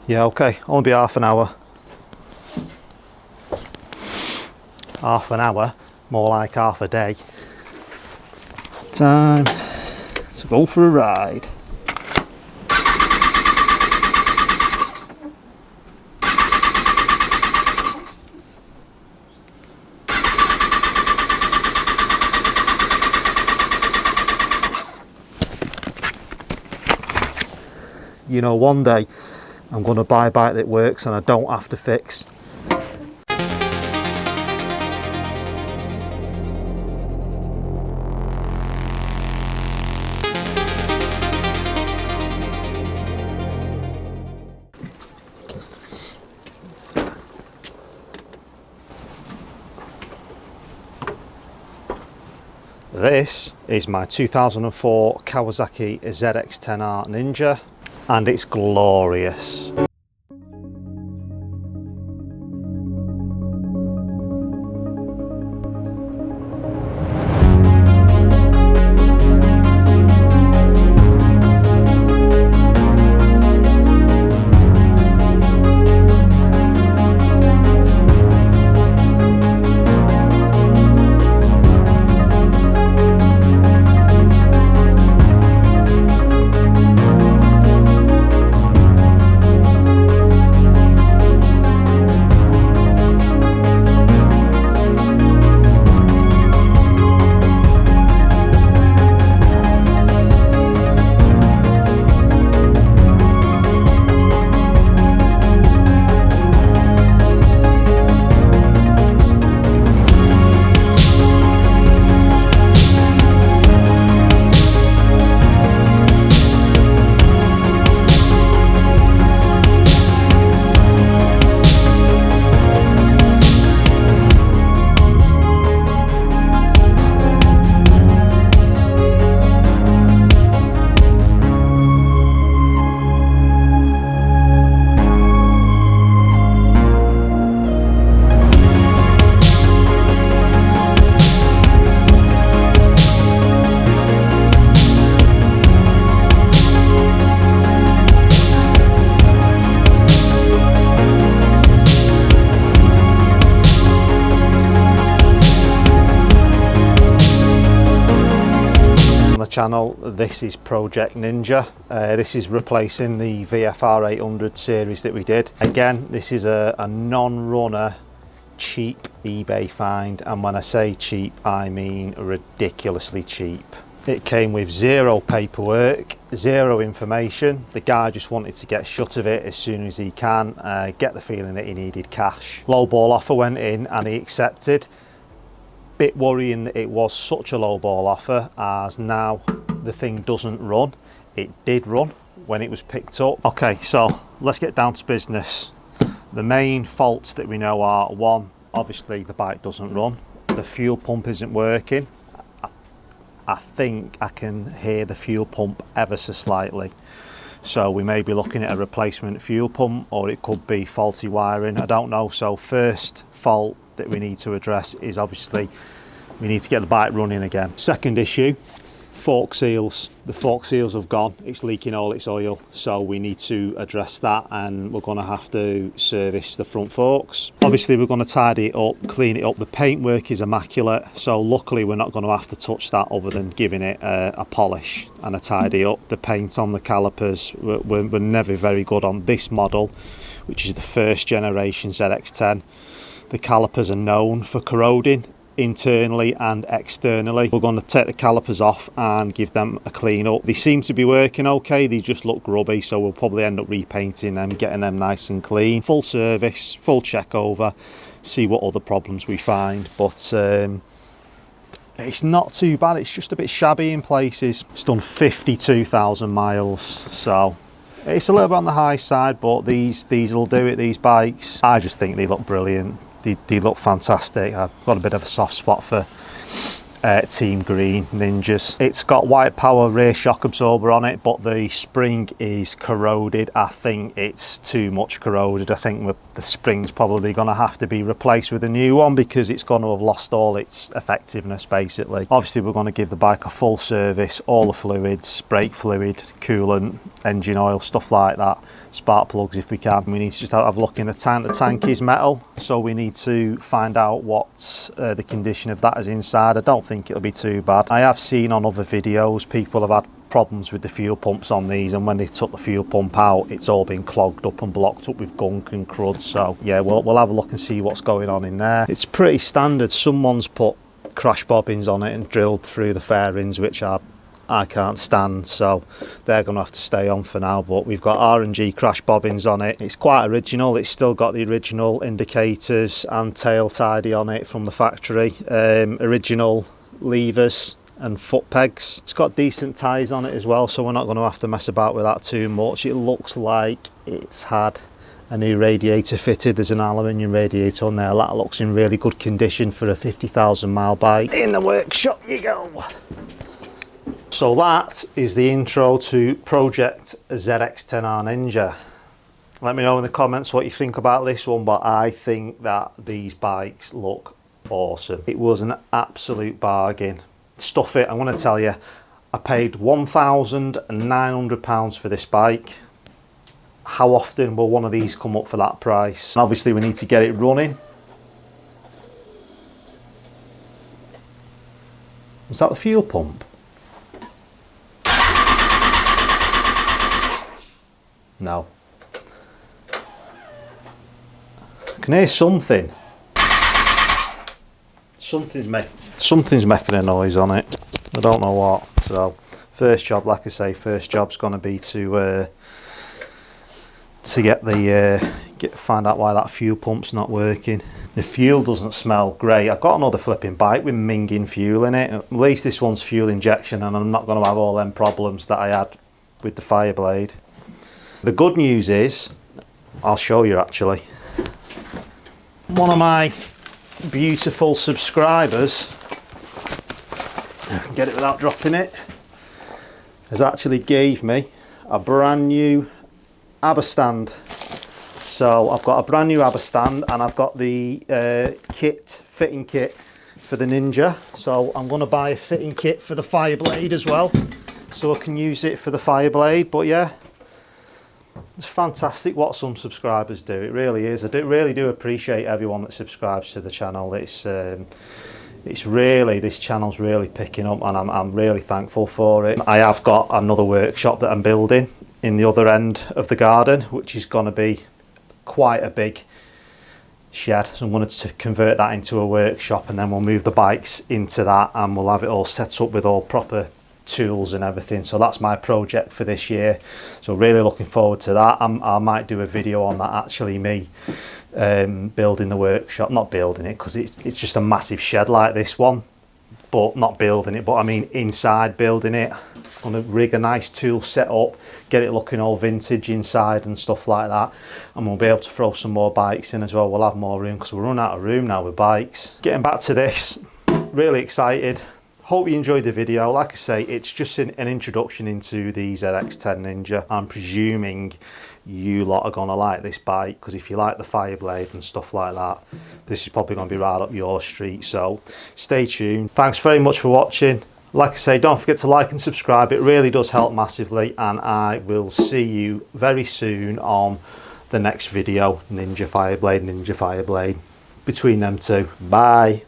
Yeah, okay, only be half an hour. Half an hour, more like half a day. Time to go for a ride. You know, one day I'm going to buy a bike that works and I don't have to fix. This is my 2004 Kawasaki ZX10R Ninja, and it's glorious. Channel. This is Project Ninja. This is replacing the VFR 800 series that we did. Again, this is a non-runner, cheap eBay find, and when I say cheap I mean ridiculously cheap. It came with zero paperwork, zero information. The guy just wanted to get shut of it as soon as he can, get the feeling that he needed cash. Lowball offer went in and he accepted. Bit worrying that it was such a low ball offer, as now the thing doesn't run. It did run when it was picked up. Okay, so let's get down to business. The main faults that we know are: one, obviously the bike doesn't run. The fuel pump isn't working. I think I can hear the fuel pump ever so slightly. So we may be looking at a replacement fuel pump, or it could be faulty wiring. I don't know. So first fault that we need to address is obviously we need to get the bike running again. Second issue, fork seals. The fork seals have gone. It's leaking all its oil, so we need to address that, and we're going to have to service the front forks. Obviously we're going to tidy it up, clean it up. The paintwork is immaculate, so luckily we're not going to have to touch that other than giving it a polish and a tidy up. The paint on the calipers were never very good on this model, which is the first generation ZX10. The calipers are known for corroding internally and externally. We're going to take the calipers off and give them a clean up. They seem to be working okay, they just look grubby, so we'll probably end up repainting them, getting them nice and clean. Full service, full check over, see what other problems we find. But it's not too bad, it's just a bit shabby in places. It's done 52,000 miles, so it's a little bit on the high side, but these will do it, these bikes. I just think they look brilliant. They look fantastic. I've got a bit of a soft spot for Team Green Ninjas. It's got white power rear shock absorber on it, but the spring is corroded. I think it's too much corroded. I think the spring's probably going to have to be replaced with a new one because it's going to have lost all its effectiveness basically. Obviously we're going to give the bike a full service, all the fluids, brake fluid, coolant, engine oil, stuff like that, spark plugs if we can. We need to just have a look in the tank. The tank is metal, so we need to find out what the condition of that is inside. I don't think it'll be too bad. I have seen on other videos people have had problems with the fuel pumps on these, and when they took the fuel pump out it's all been clogged up and blocked up with gunk and crud. So yeah, we'll have a look and see what's going on in there. It's pretty standard. Someone's put crash bobbins on it and drilled through the fairings, which I can't stand, so they're going to have to stay on for now. But we've got R&G crash bobbins on it. It's quite original. It's still got the original indicators and tail tidy on it from the factory, original levers and foot pegs. It's got decent tyres on it as well, so we're not going to have to mess about with that too much. It looks like it's had a new radiator fitted. There's an aluminium radiator on there. That looks in really good condition for a 50,000 mile bike. In the workshop you go. So that is the intro to Project ZX10R Ninja. Let me know in the comments what you think about this one, but I think that these bikes look awesome. It was an absolute bargain. Stuff it, I'm going to tell you, I paid £1,900 for this bike. How often will one of these come up for that price? And obviously we need to get it running. Was that the fuel pump? No. I can hear something. Something's making a noise on it. I don't know what. So first job, like I say, first job's going to be to find out why that fuel pump's not working. The fuel doesn't smell great. I've got another flipping bike with minging fuel in it. At least this one's fuel injection, and I'm not going to have all them problems that I had with the Fireblade. The good news is, I'll show you actually. One of my beautiful subscribers, I can get it without dropping it, has actually gave me a brand new ABBA stand. So I've got a brand new ABBA stand, and I've got the fitting kit for the Ninja. So I'm going to buy a fitting kit for the Fireblade as well, so I can use it for the Fireblade. But yeah, it's fantastic what some subscribers do. It really is. I really do appreciate everyone that subscribes to the channel. It's really, this channel's really picking up, and I'm really thankful for it. I have got another workshop that I'm building in the other end of the garden, which is going to be quite a big shed. So I'm going to convert that into a workshop, and then we'll move the bikes into that, and we'll have it all set up with all proper tools and everything. So that's my project for this year, so really looking forward to that. I might do a video on that, actually, me building the workshop. Not building it, because it's just a massive shed like this one, but not building it, but I mean inside building it. I'm going to rig a nice tool set up, get it looking all vintage inside and stuff like that, and we'll be able to throw some more bikes in as well. We'll have more room because we're running out of room now with bikes. Getting back to this, really excited. Hope you enjoyed the video. Like I say, it's just an introduction into the ZX10 Ninja. I'm presuming you lot are going to like this bike, because if you like the Fireblade and stuff like that, this is probably going to be right up your street. So stay tuned. Thanks very much for watching. Like I say, don't forget to like and subscribe. It really does help massively, and I will see you very soon on the next video. Ninja Fireblade, Ninja Fireblade. Between them two. Bye.